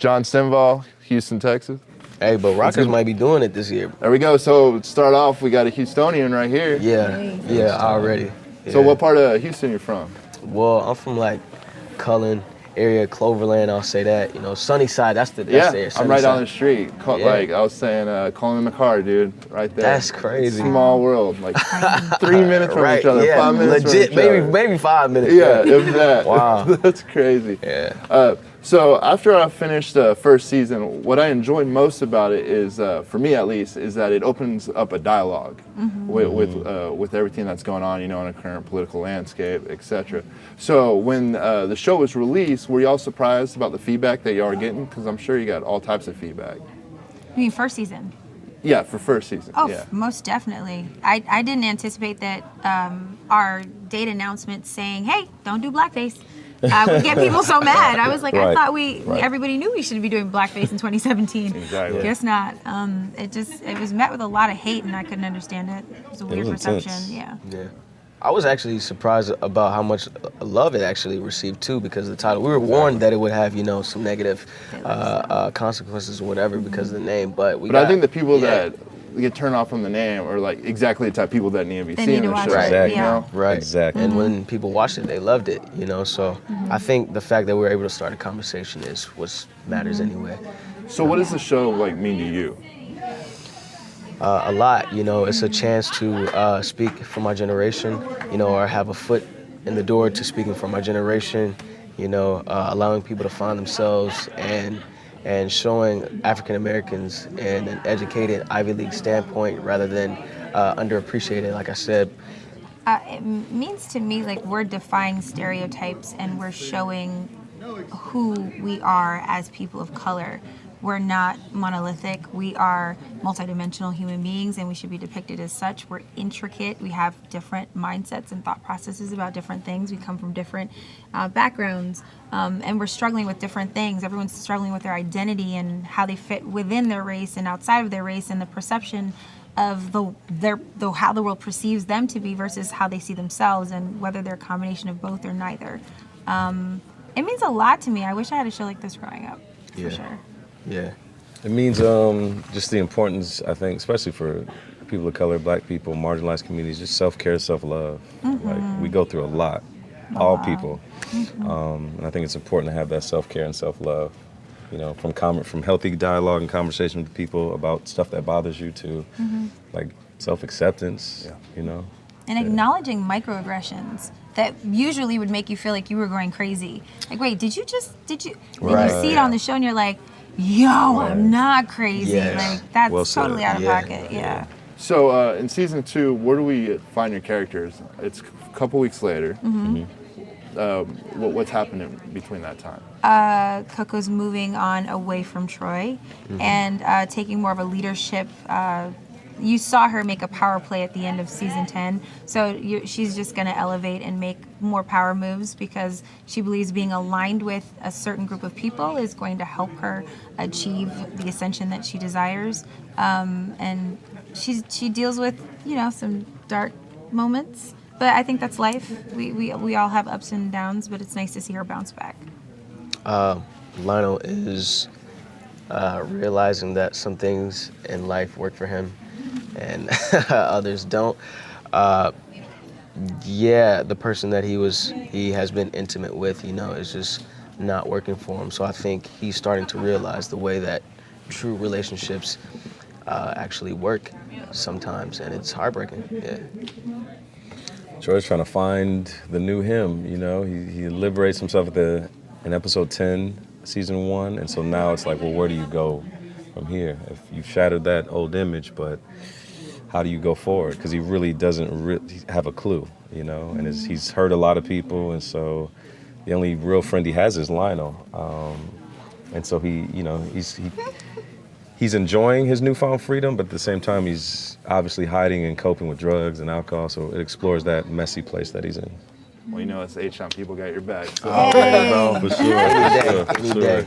John Stenval, Houston, Texas. Hey, but Rockers might be doing it this year. There we go. So to start off, we got a Houstonian right here. Yeah, already. Yeah. So what part of Houston you from? Well, I'm from like Cullen area, Cloverland. I'll say that. You know, Sunnyside. That's the I'm right down the street. Like I was saying, calling in the car, dude, right there. That's crazy. Small world, like 3 minutes from each other, 5 minutes legit, from each other. maybe 5 minutes. Yeah, if that. Wow, that's crazy. Yeah. So after I finished the first season, what I enjoyed most about it is, for me at least, is that it opens up a dialogue with everything that's going on, you know, in a current political landscape, etc. So when the show was released, were y'all surprised about the feedback that y'all are getting? Because I'm sure you got all types of feedback. You mean first season? Yeah, for first season. Oh, yeah. Most definitely. I didn't anticipate that our date announcement saying, "Hey, don't do blackface," would get people so mad. I was like, I thought everybody knew we should be doing blackface in 2017. Exactly. Guess not. It was met with a lot of hate, and I couldn't understand it. It was a weird perception. Yeah. I was actually surprised about how much love it actually received too, because of the title. We were warned that it would have, you know, some negative consequences or whatever because of the name, but I think the people that get turned off from the name are like exactly the type of people that need to be seeing the show. Exactly. You know? Right. Exactly. And when people watched it, they loved it, you know. So I think the fact that we were able to start a conversation is what matters anyway. So what does the show like mean to you? A lot, you know. It's a chance to speak for my generation, you know, or have a foot in the door to speaking for my generation, you know, allowing people to find themselves and showing African Americans in an educated Ivy League standpoint rather than underappreciated, like I said. It means to me like we're defying stereotypes and we're showing who we are as people of color. We're not monolithic. We are multidimensional human beings, and we should be depicted as such. We're intricate. We have different mindsets and thought processes about different things. We come from different backgrounds, and we're struggling with different things. Everyone's struggling with their identity and how they fit within their race and outside of their race, and the perception of how the world perceives them to be versus how they see themselves, and whether they're a combination of both or neither. It means a lot to me. I wish I had a show like this growing up, for sure. Yeah. It means just the importance, I think, especially for people of color, black people, marginalized communities, just self-care, self-love. Like, we go through a lot, all people. And I think it's important to have that self-care and self-love, you know, from healthy dialogue and conversation with people about stuff that bothers you to, like, self-acceptance, you know. And acknowledging microaggressions that usually would make you feel like you were going crazy. Like, wait, did you? Then you see it on the show and you're like, yo, I'm not crazy. Like, that's totally out of pocket. Yeah. So in season 2, where do we find your characters? It's a couple weeks later. What's happening between that time? Coco's moving on away from Troy and taking more of a leadership. You saw her make a power play at the end of season 10, so she's just going to elevate and make more power moves because she believes being aligned with a certain group of people is going to help her achieve the ascension that she desires. And she deals with, you know, some dark moments, but I think that's life. We all have ups and downs, but it's nice to see her bounce back. Lionel is realizing that some things in life work for him and others don't. The person that he has been intimate with, you know, is just not working for him. So I think he's starting to realize the way that true relationships actually work sometimes, and it's heartbreaking. Yeah. Troy's trying to find the new him, you know. He liberates himself in episode 10, season 1, and so now it's like, well, where do you go from here? If you've shattered that old image, but how do you go forward? Because he really doesn't have a clue, you know, and he's hurt a lot of people, and so the only real friend he has is Lionel. And so he's enjoying his newfound freedom, but at the same time, he's obviously hiding and coping with drugs and alcohol, so it explores that messy place that he's in. Well, you know, it's H-Town, people got your back. So. Bro, for sure. Every day.